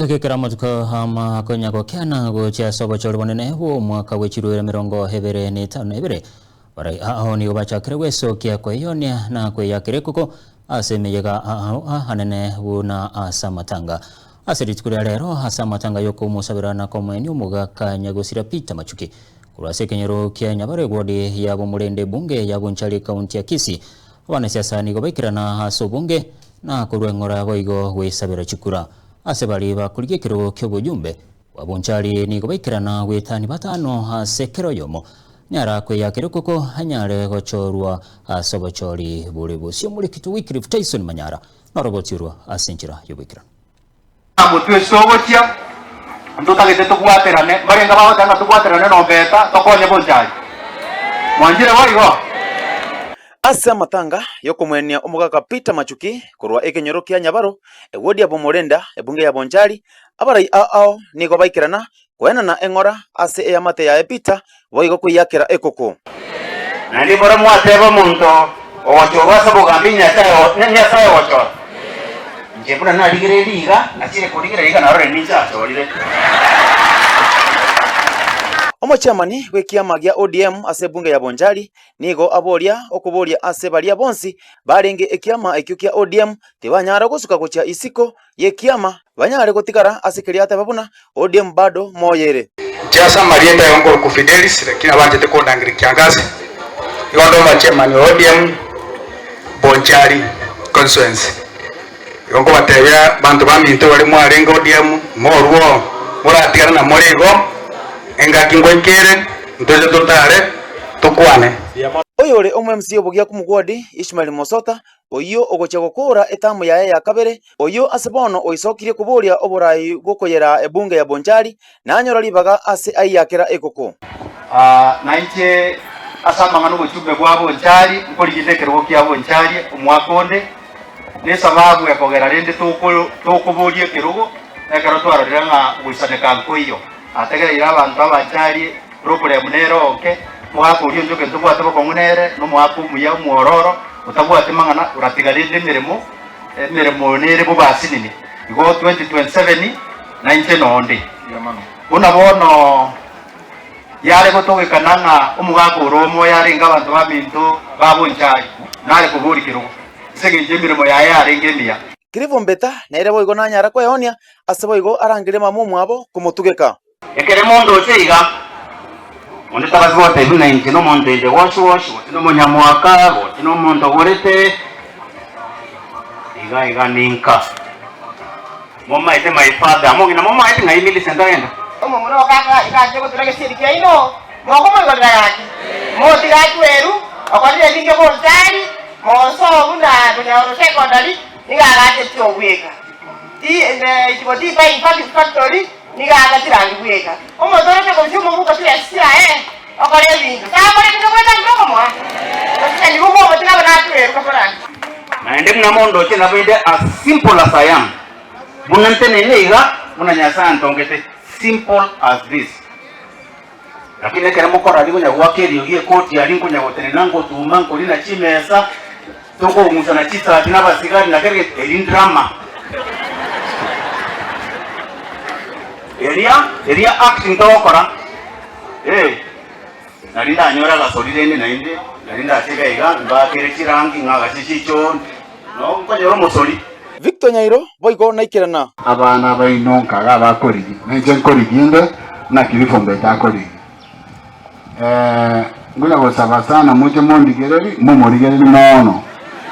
Gekera matuko hama konyako kiana gocha sobo choribonene wo mwaka w'ekirwera 2025 barai aho ni obachakire weso kia kweyonia na kweyakire kuko asemeyega aho hanene wuna asamatanga aseritukura rero asamatanga yoko musabirana komweni umugaka nyagosira Peter Machuki kurase kenyero kia nyabare gwodi yabo murende bunge yabo nchali kaunti ya Kisii wanasiasa ni gobekirana haso bunge na kurwengora boigo wesabira chukura asebali bakuliye kiro ky'obujumbe wabonchali ni gobekirana wetani batano hasekero yomo nyara kwe yakire kuko hanyare gochorwa asobochori buri busyo muri kitu Wycliffe Tyson Manyara na robotirwa asenjira yobekirana amutwe sobotia ndutagete tukwaterane barenga bahotanga tukwaterane no beta tokonye bonchali mwanjire waigo Asamatanga yokomwenia umugaka Peter Machuki kurwa ekenyoro kia Nyabaro ewodi abo Morenda ebunge ya Bonchari abarai ao nigo baikirana kwena na engora ase eyamate ya Peter boigo kwiyakira ekoko nandi bora mwateba muntu owachoba bugambi nyasaye wacho njebuna naligire liga nakire kuligire liga na rore ninja cholire Omochamani wekiama gia ODM ase bunge ya Bonchari nigo aboria okuboria ase balia bonsi barenge ekiama ekyukia ODM tebanyara gusuka gocha isiko yekiama banyare gotikara ase kiriata babuna ODM bado moyere Jasa Marieta yongo ku Fidelis lakini abanje tekondangiri kiangazi yondo machemani ODM Bonchari constituency yongo batebya bantu baminto bali mwarenga ODM morwo muratigana na morego engaki ngoikere ndoje totare tukwane oyore omwe-MC obugia kumugwadi Ishmael Mosota oyo ogocha gukura etamu yae ya kabere oyo asebono oisokire kuboria oborai gokoyera ebunge ya Bonchari nanyora libaga ase ayakera ekoko naije asamangano gochumbe gwa Bonchari nkoligite kerwo kia Bonchari omwakonde ne sababu ya kogera rende tokuborie kerugo ekero twarorera nga gwisane nkoiyo ategera abantu abachari problem neroke mwako uriyo njoke ntubwate bakongunere no mwako muya muororo utabwate mangana uratigarinde mirimo nere bubasinini igo 2027 19 nonde unabono yale gotogekananga umugako uromo yare ngabantu baminto babonchari nale kuburikiro segenje mirimo yare ngemia Kirivo mbeta naire boigo nanyara kweonia ase boigo arangire mamu mwabo kumutugeka ekere mondo cheiga onde tabazote bina intino mondo de wash otino monyamwaka otino mondo gorete iga ninka mama ite my father mongina mama ite ngai mili sendaenda omo muno kaka ikaje gutulage sirike ino moko mwe yaki moti gatweru akwali linge Bonchari monso bunda kunyaro secondary ingagate tyoweka ikiboti pa impact factory nigaga tirangi bweka omotoroke ko cyumo buko tuyasira akore bintu akore bintu kwenda ngoko mwa basi ni buko botina banatu ukapora naende mna mondo tena bende as simple as I am bunante neiga bunanyasa ntongete simple as this lakini kera mukora ligo nyagwakeri yogie koti alinko nyagotenenango tumanko lina chimesa toko umusana chisa tinabasigari na kere elindrama Eria acting tokora narinda nyora la solidene nainde narinda chega iga mbakere chirangi ngaga chichicho no kwanyoro musoli Victor Nyairo boigo naikirana abana baino kaga bakorigi nje nkoriginde na kirifombe takorigi ngula gosaba sana muje mondigereri mumorigereri mono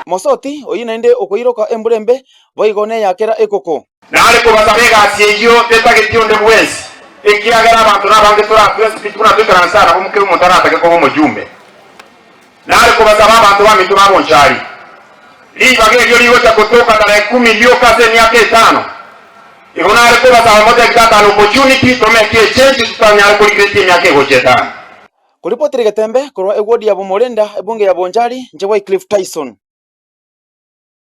Mosoti oyinainde okoiroka emburembe boigo ne yakera ekoko nale kubasabega asyeyo tetagityo ndebwezi ekiagara abantu nabange tukuna tukana sana kumukira umutarata ko mujumbe nale kubasaba abantu bamintu babonchari libage lyo liwo cha kutoka na 10 lyo kaze miaka 5 igonale kubasaba moja kitata opportunity to make a change tutanyara kulikreti miaka 5 Kuripotire Getembe kurwa egwodi ya Morenda ebunge ya Bonchari nje Wycliffe Tyson